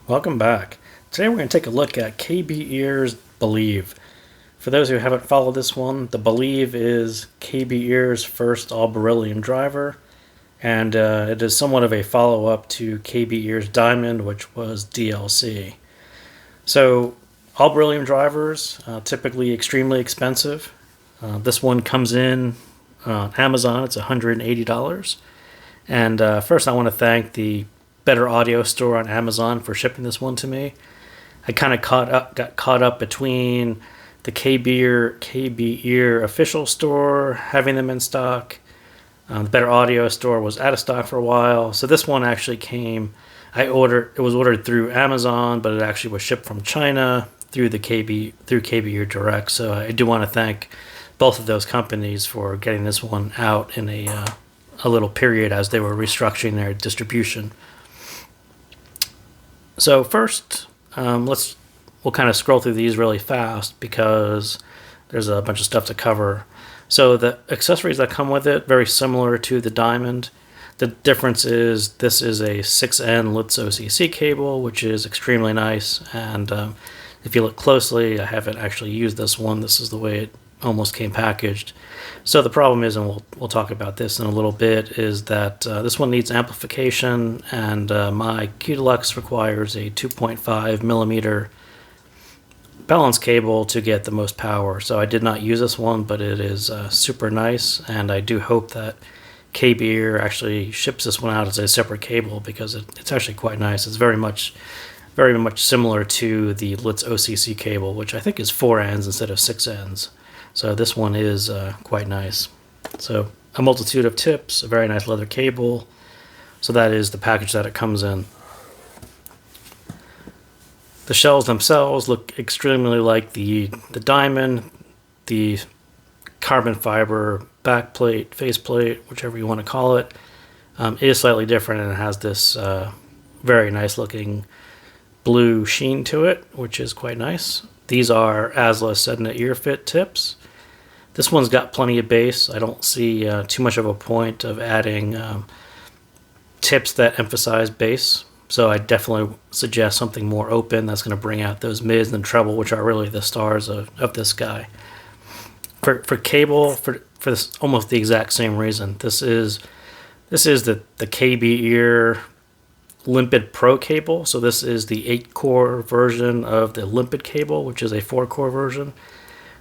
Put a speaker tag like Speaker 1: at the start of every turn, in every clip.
Speaker 1: Welcome back. Today we're going to take a look at KBEAR's Believe. For those who haven't followed this one, the Believe is KBEAR's first all Beryllium driver, and it is somewhat of a follow-up to KBEAR's Diamond, which was DLC. So all Beryllium drivers, typically extremely expensive. This one comes in on Amazon, it's $180. And first I want to thank the Better Audio store on Amazon for shipping this one to me. I kind of got caught up between the KBEAR official store having them in stock. The Better Audio store was out of stock for a while, so this one actually came. It was ordered through Amazon, but it actually was shipped from China through KBEAR Direct. So I do want to thank both of those companies for getting this one out in a little period as they were restructuring their distribution. So first, we'll kind of scroll through these really fast because there's a bunch of stuff to cover. So the accessories that come with it, very similar to the Diamond. The difference is this is a 6N Litz OCC cable, which is extremely nice. And if you look closely, I haven't actually used this one. This is the way it almost came packaged. So the problem is, and we'll talk about this in a little bit, is that this one needs amplification, and my Q Deluxe requires a 2.5 millimeter balance cable to get the most power. So I did not use this one, but it is super nice, and I do hope that KBEAR actually ships this one out as a separate cable because it's actually quite nice. It's very much similar to the Litz OCC cable, which I think is 4 ends instead of 6 ends. So this one is quite nice. So a multitude of tips, a very nice leather cable. So that is the package that it comes in. The shells themselves look extremely like the Diamond. The carbon fiber backplate, faceplate, whichever you want to call it, is slightly different, and it has this very nice looking blue sheen to it, which is quite nice. These are ASLA Sedna ear fit tips. This one's got plenty of bass. I don't see too much of a point of adding tips that emphasize bass. So I definitely suggest something more open that's going to bring out those mids and treble, which are really the stars of this guy. For cable, for this almost the exact same reason. This is the KBEAR Limpid Pro cable. So this is the 8-core version of the Limpid cable, which is a 4-core version.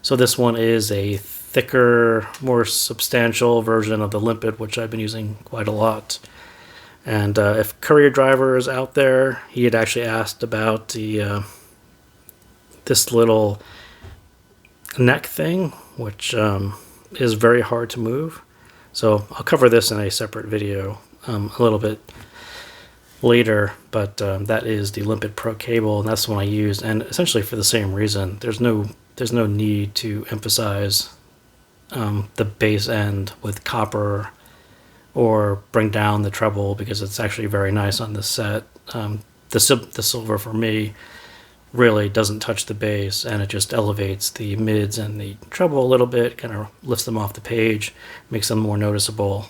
Speaker 1: So this one is a thicker, more substantial version of the Limpid, which I've been using quite a lot. And if Courier Driver is out there, he had actually asked about the this little neck thing, which is very hard to move. So I'll cover this in a separate video a little bit later, but that is the Limpid Pro cable, and that's the one I used, and essentially for the same reason. There's no need to emphasize the bass end with copper or bring down the treble, because it's actually very nice on this set. The silver for me really doesn't touch the bass, and it just elevates the mids and the treble a little bit, kind of lifts them off the page, makes them more noticeable.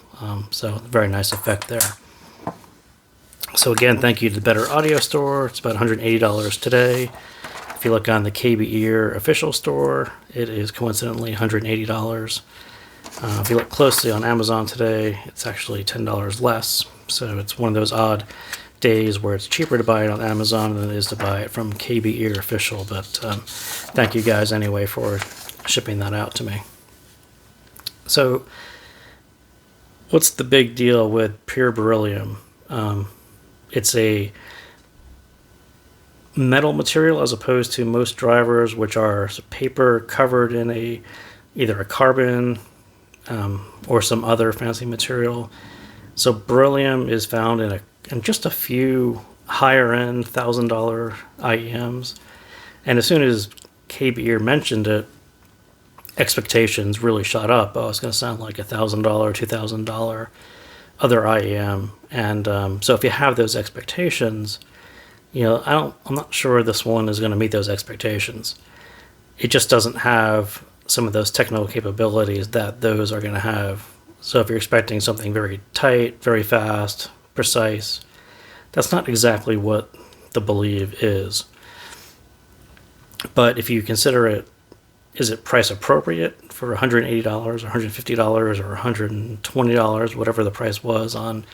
Speaker 1: So very nice effect there. So again, thank you to the Better Audio store. It's about $180 today. If you look on the KBEAR official store, it is coincidentally $180. If you look closely on Amazon today, it's actually $10 less. So it's one of those odd days where it's cheaper to buy it on Amazon than it is to buy it from KBEAR official. But thank you guys anyway for shipping that out to me. So what's the big deal with pure beryllium? It's a metal material as opposed to most drivers, which are paper covered in either a carbon or some other fancy material. So beryllium is found in just a few higher end $1,000 IEMs, and as soon as KBEAR mentioned it, expectations really shot up. Oh, it's going to sound like $1,000, $2,000 other IEM, and so if you have those expectations, I'm not sure this one is going to meet those expectations. It just doesn't have some of those technical capabilities that those are going to have. So if you're expecting something very tight, very fast, precise, that's not exactly what the Believe is. But if you consider it, is it price appropriate for $180 or $150 or $120, whatever the price was on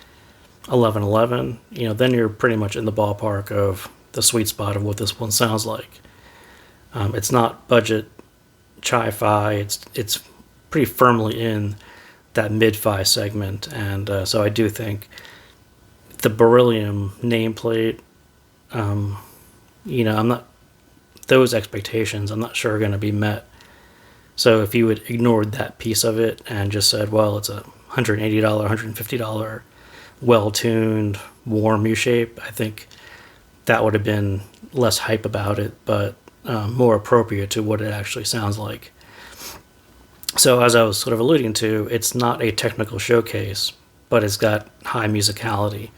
Speaker 1: 1111, then you're pretty much in the ballpark of the sweet spot of what this one sounds like. It's not budget chi-fi. It's pretty firmly in that mid-fi segment, and so I do think the Beryllium nameplate, I'm not, those expectations I'm not sure are going to be met. So if you had ignored that piece of it and just said, well, it's a $180, $150 well-tuned, warm U-shape, I think that would have been less hype about it, but more appropriate to what it actually sounds like. So as I was sort of alluding to, it's not a technical showcase, but it's got high musicality.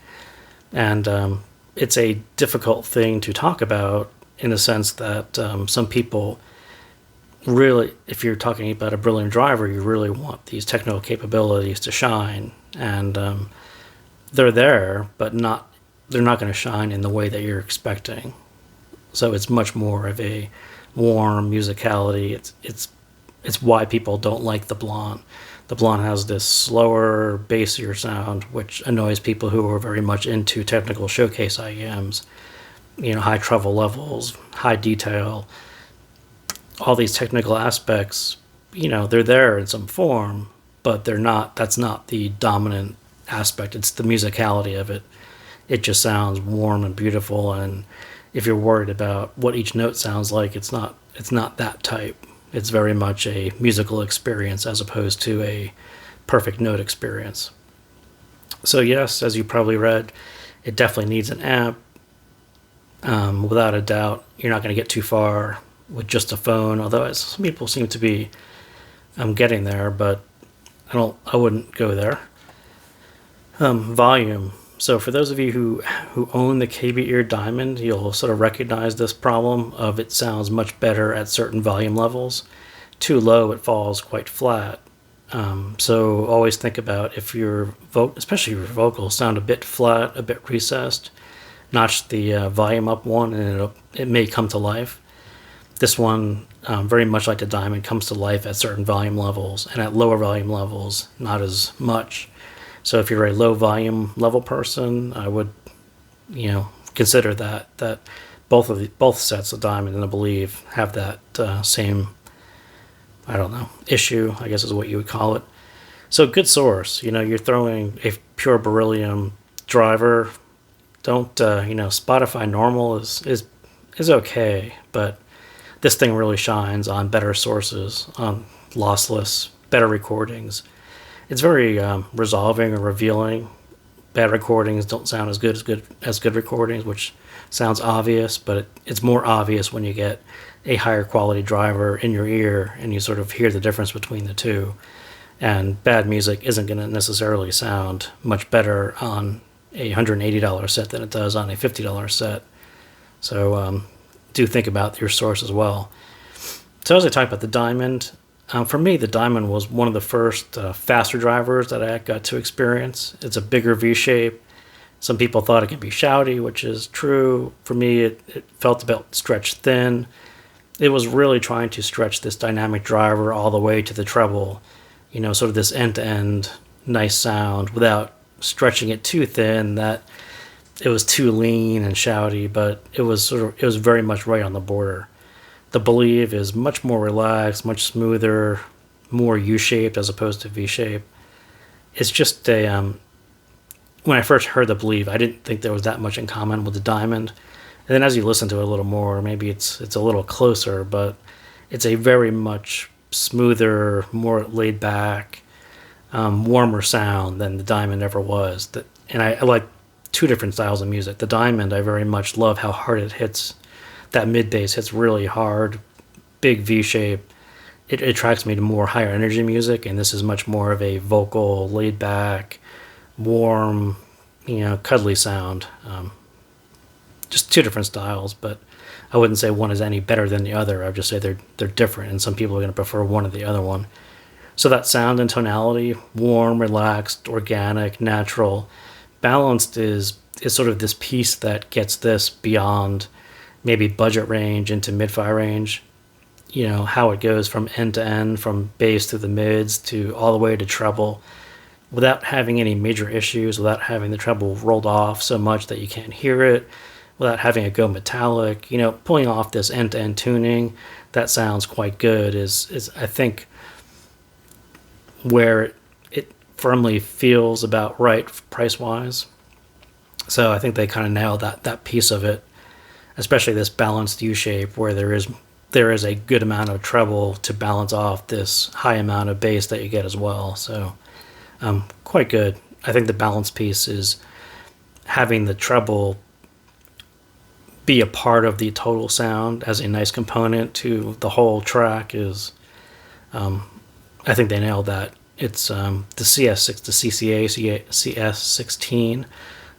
Speaker 1: And it's a difficult thing to talk about in the sense that some people really, if you're talking about a Beryllium driver, you really want these technical capabilities to shine. And they're there, but they're not going to shine in the way that you're expecting. So it's much more of a warm musicality. It's why people don't like the Blonde. The Blonde has this slower, bassier sound, which annoys people who are very much into technical showcase IEMs. High treble levels, high detail, all these technical aspects, they're there in some form, but that's not the dominant aspect. It's the musicality of it. It just sounds warm and beautiful, and if you're worried about what each note sounds like, it's not that type. It's very much a musical experience as opposed to a perfect note experience. So yes, as you probably read, it definitely needs an amp. Without a doubt, you're not going to get too far with just a phone, although some people seem to be getting there, but I wouldn't go there. Volume. So for those of you who own the KBEAR Diamond, you'll sort of recognize this problem of it sounds much better at certain volume levels. Too low, it falls quite flat. So always think about if especially if your vocals sound a bit flat, a bit recessed, notch the volume up one and it may come to life. This one, very much like the Diamond, comes to life at certain volume levels, and at lower volume levels, not as much. So if you're a low volume level person, I would, consider that both sets of Diamond and the Believe have that same, issue, I guess is what you would call it. So good source. You're throwing a pure Beryllium driver. Don't Spotify normal is okay, but this thing really shines on better sources, on lossless, better recordings. It's very resolving or revealing. Bad recordings don't sound as good recordings, which sounds obvious, but it's more obvious when you get a higher quality driver in your ear and you sort of hear the difference between the two. And bad music isn't going to necessarily sound much better on a $180 set than it does on a $50 set. So do think about your source as well. So as I talked about the Diamond, for me, the Diamond was one of the first faster drivers that I got to experience. It's a bigger V-shape. Some people thought it could be shouty, which is true. For me, it felt about stretched thin. It was really trying to stretch this dynamic driver all the way to the treble, sort of this end-to-end nice sound without stretching it too thin that it was too lean and shouty, but it was very much right on the border. The Believe is much more relaxed, much smoother, more U-shaped as opposed to V-shape. It's just when I first heard the Believe, I didn't think there was that much in common with the Diamond. And then as you listen to it a little more, maybe it's a little closer, but it's a very much smoother, more laid back, warmer sound than the Diamond ever was. And I like two different styles of music. The Diamond, I very much love how hard it hits. That mid bass hits really hard, big V shape. It attracts me to more higher energy music, and this is much more of a vocal, laid back, warm, cuddly sound. Just two different styles, but I wouldn't say one is any better than the other. I would just say they're different, and some people are going to prefer one or the other one. So that sound and tonality, warm, relaxed, organic, natural, balanced is is sort of this piece that gets this beyond maybe budget range into mid-fi range. You know, how it goes from end to end, from bass to the mids to all the way to treble, without having any major issues, without having the treble rolled off so much that you can't hear it, without having it go metallic. You know, pulling off this end-to-end tuning that sounds quite good is I think where it firmly feels about right price-wise. So I think they kind of nailed that piece of it, especially this balanced U-shape where there is a good amount of treble to balance off this high amount of bass that you get as well. So quite good. I think the balance piece is having the treble be a part of the total sound as a nice component to the whole track is, I think they nailed that. It's the CS6, the CCA CS16,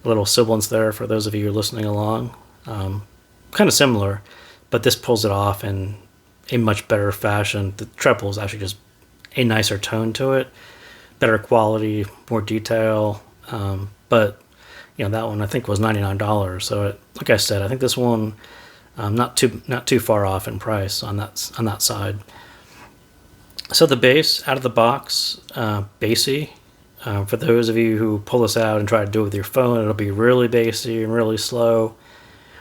Speaker 1: a little sibilance there for those of you who are listening along. Kind of similar, but this pulls it off in a much better fashion. The treble is actually just a nicer tone to it, better quality, more detail. But you know, that one I think was $99. So like I said, I think this one not too far off in price on that side. So the bass out of the box, bassy. For those of you who pull this out and try to do it with your phone, it'll be really bassy and really slow.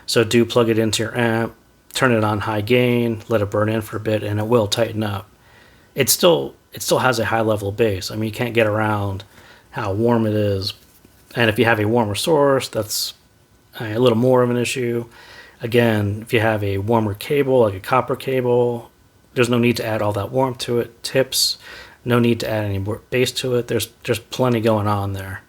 Speaker 1: So do plug it into your amp, turn it on high gain, let it burn in for a bit, and it will tighten up. It still has a high level bass. I mean, you can't get around how warm it is. And if you have a warmer source, that's a little more of an issue. Again, if you have a warmer cable, like a copper cable, there's no need to add all that warmth to it. Tips, no need to add any more bass to it. There's plenty going on there.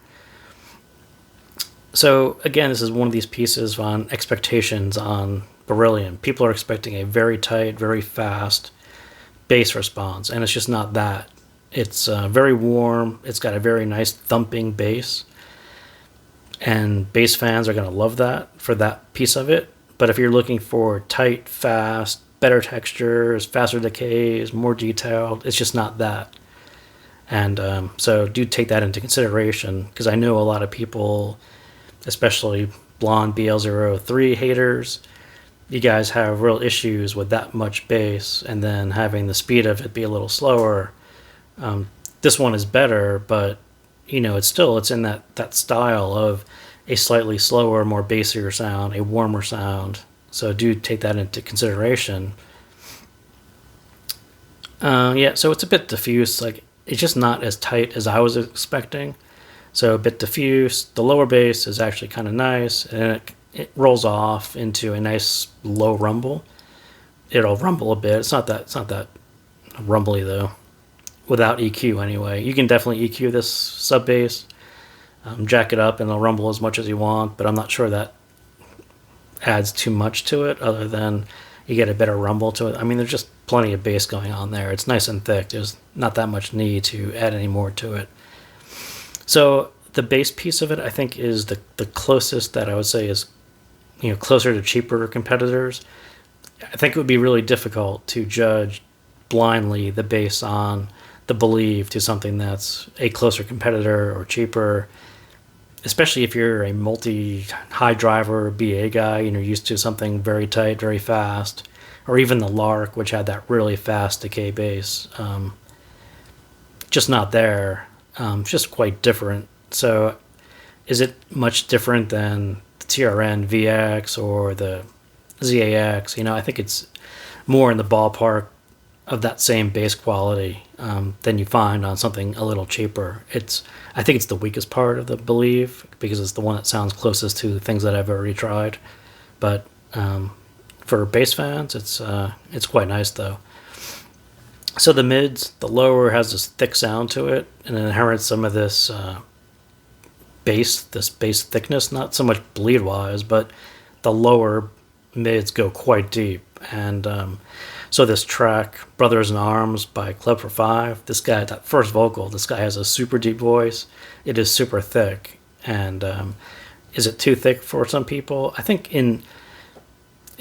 Speaker 1: So again, this is one of these pieces on expectations on Beryllium. People are expecting a very tight, very fast bass response, and it's just not that. It's very warm. It's got a very nice thumping bass, and bass fans are going to love that for that piece of it. But if you're looking for tight, fast, better textures, faster decays, more detailed, it's just not that. And so do take that into consideration, because I know a lot of people, especially blonde BL03 haters, you guys have real issues with that much bass and then having the speed of it be a little slower. This one is better, but you know, it's in that style of a slightly slower, more bassier sound, a warmer sound. So do take that into consideration. Yeah, so it's a bit diffuse. Like, it's just not as tight as I was expecting. So a bit diffuse. The lower bass is actually kind of nice, and it rolls off into a nice low rumble. It'll rumble a bit. It's not that rumbly though, without EQ anyway. You can definitely EQ this sub bass, jack it up, and it'll rumble as much as you want. But I'm not sure that adds too much to it, other than you get a better rumble to it. I mean, there's just plenty of bass going on there. It's nice and thick. There's not that much need to add any more to it. So the bass piece of it, I think, is the closest that I would say is, you know, closer to cheaper competitors. I think it would be really difficult to judge blindly the bass on the Believe to something that's a closer competitor or cheaper, especially if you're a multi-high driver BA guy and you're used to something very tight, very fast, or even the Lark, which had that really fast decay bass. Just not there. Just quite different. So is it much different than the TRN VX or the ZAX? You know, I think it's more in the ballpark of that same bass quality than you find on something a little cheaper. I think it's the weakest part of the Believe, because it's the one that sounds closest to things that I've already tried. But for bass fans, it's quite nice though. So the mids, the lower has this thick sound to it, and it inherits some of this bass thickness, not so much bleed wise, but the lower mids go quite deep. And so this track, Brothers in Arms by Club for Five, this guy, that first vocal, this guy has a super deep voice. It is super thick. And is it too thick for some people? I think in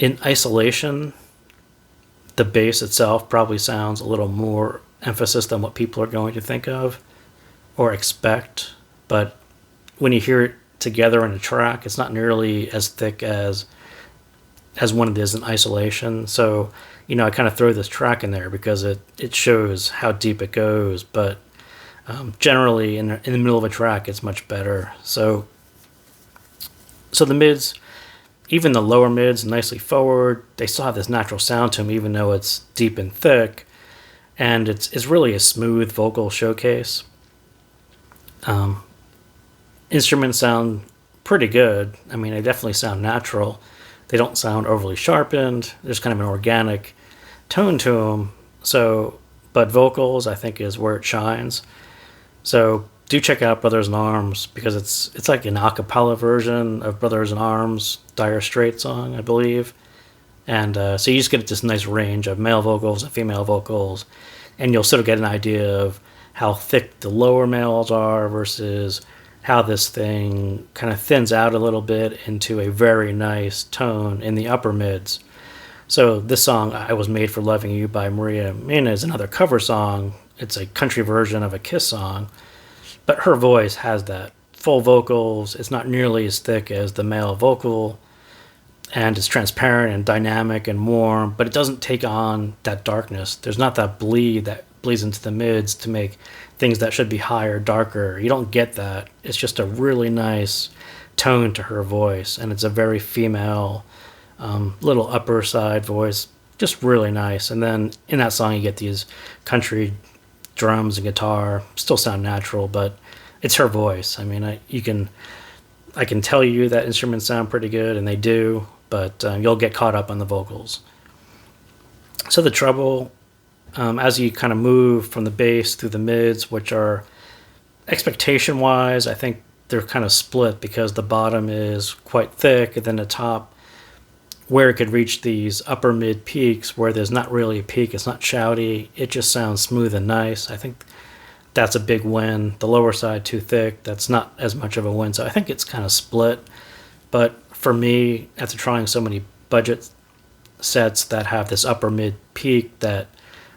Speaker 1: isolation, the bass itself probably sounds a little more emphasis than what people are going to think of or expect. But when you hear it together in a track. It's not nearly as thick as one it is in isolation. So, I kind of throw this track in there because it shows how deep it goes. But generally, in the middle of a track, it's much better. So the mids, even the lower mids, nicely forward, they still have this natural sound to them, even though it's deep and thick. And it's really a smooth vocal showcase. Instruments sound pretty good. I mean, they definitely sound natural. They don't sound overly sharpened. There's kind of an organic tone to them. So, but vocals, I think, is where it shines. So do check out Brothers in Arms, because it's like an a cappella version of Brothers in Arms, Dire Straits song, I believe. And so you just get this nice range of male vocals and female vocals, and you'll sort of get an idea of how thick the lower males are versus how this thing kind of thins out a little bit into a very nice tone in the upper mids. So this song, I Was Made for Loving You by Maria Mina, is another cover song. It's a country version of a Kiss song, but her voice has that full vocals. It's not nearly as thick as the male vocal, and it's transparent and dynamic and warm, but it doesn't take on that darkness. There's not that bleed that bleeds into the mids to make things that should be higher darker. You don't get that. It's just a really nice tone to her voice, and it's a very female, little upper side voice, just really nice. And then in that song you get these country drums and guitar, still sound natural, but it's her voice. I mean, I can tell you that instruments sound pretty good, and they do, but you'll get caught up on the vocals. So the treble, as you kind of move from the bass through the mids, which are expectation-wise, I think they're kind of split because the bottom is quite thick, and then the top, where it could reach these upper mid peaks where there's not really a peak, it's not shouty, it just sounds smooth and nice. I think that's a big win. The lower side too thick, that's not as much of a win. So I think it's kind of split. But for me, after trying so many budget sets that have this upper mid peak that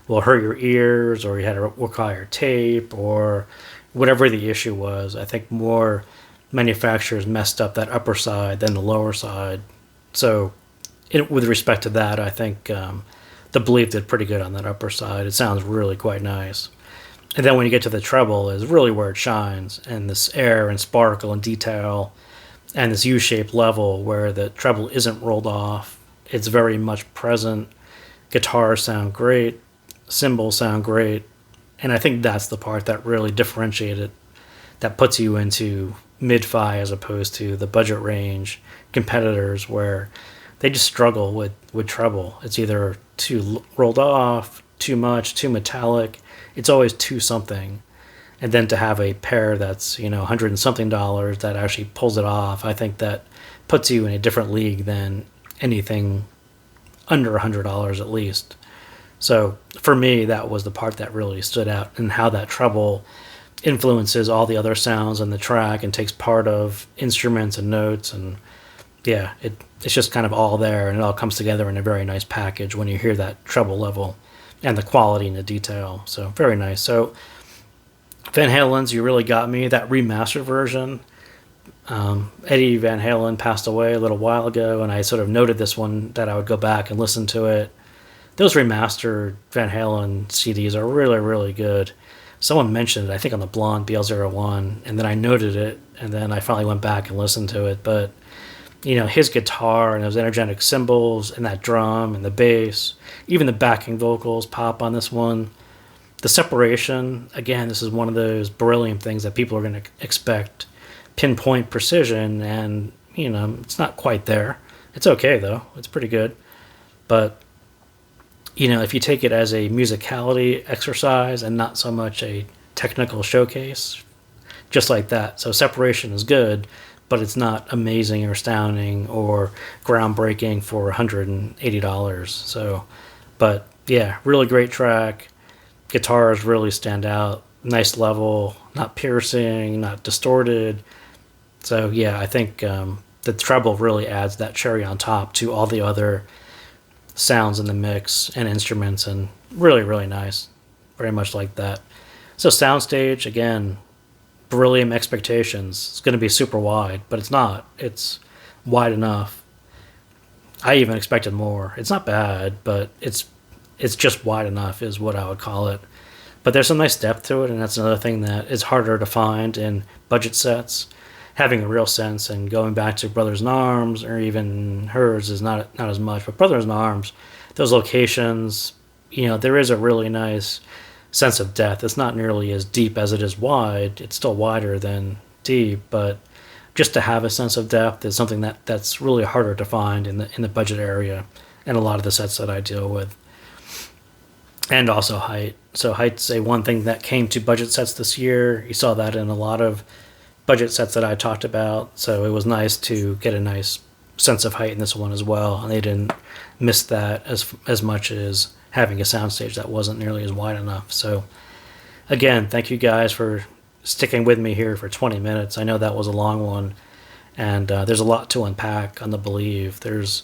Speaker 1: will hurt your ears, or you had to require tape, or whatever the issue was, I think more manufacturers messed up that upper side than the lower side. So with respect to that, I think the Believe did pretty good on that upper side. It sounds really quite nice. And then when you get to the treble is really where it shines, and this air and sparkle and detail and this U-shaped level where the treble isn't rolled off. It's very much present. Guitars sound great. Cymbals sound great. And I think that's the part that really differentiated, that puts you into mid-fi as opposed to the budget range competitors where they just struggle with treble. It's either too rolled off, too much, too metallic. It's always too something. And then to have a pair that's, $100 and something that actually pulls it off, I think that puts you in a different league than anything under $100 at least. So for me, that was the part that really stood out, and how that treble influences all the other sounds in the track and takes part of instruments and notes. And yeah, it's just kind of all there, and it all comes together in a very nice package when you hear that treble level and the quality and the detail. So very nice. So Van Halen's You Really Got Me, that remastered version. Eddie Van Halen passed away a little while ago, and I sort of noted this one that I would go back and listen to it. Those remastered Van Halen CDs are really, really good. Someone mentioned it, I think, on the Blonde BL01, and then I noted it, and then I finally went back and listened to it. But, his guitar and those energetic cymbals and that drum and the bass, even the backing vocals pop on this one. The separation, again, this is one of those Beryllium things that people are going to expect pinpoint precision, and, it's not quite there. It's okay, though. It's pretty good. But if you take it as a musicality exercise and not so much a technical showcase, just like that. So separation is good, but it's not amazing or astounding or groundbreaking for $180. So, but yeah, really great track. Guitars really stand out. Nice level, not piercing, not distorted. So yeah, I think the treble really adds that cherry on top to all the other sounds in the mix and instruments, and really, really nice. Very much like that. So Soundstage, again, Beryllium expectations. It's going to be super wide, but it's not. It's wide enough. I even expected more. It's not bad, but it's just wide enough is what I would call it. But there's some nice depth to it, and that's another thing that is harder to find in budget sets. Having a real sense, and going back to Brothers in Arms or even hers is not as much. But Brothers in Arms, those locations, there is a really nice sense of depth. It's not nearly as deep as it is wide. It's still wider than deep, but just to have a sense of depth is something that's really harder to find in the budget area and a lot of the sets that I deal with. And also height. So height's one thing that came to budget sets this year. You saw that in a lot of budget sets that I talked about. So it was nice to get a nice sense of height in this one as well. And they didn't miss that as much as having a soundstage that wasn't nearly as wide enough. So again, thank you guys for sticking with me here for 20 minutes. I know that was a long one, and there's a lot to unpack on the Believe. There's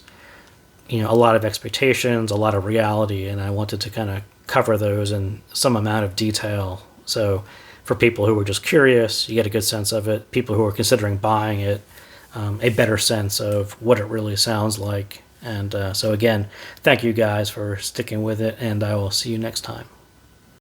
Speaker 1: a lot of expectations, a lot of reality, and I wanted to kind of cover those in some amount of detail. So for people who were just curious, you get a good sense of it. People who are considering buying it, a better sense of what it really sounds like. And so again, thank you guys for sticking with it, and I will see you next time.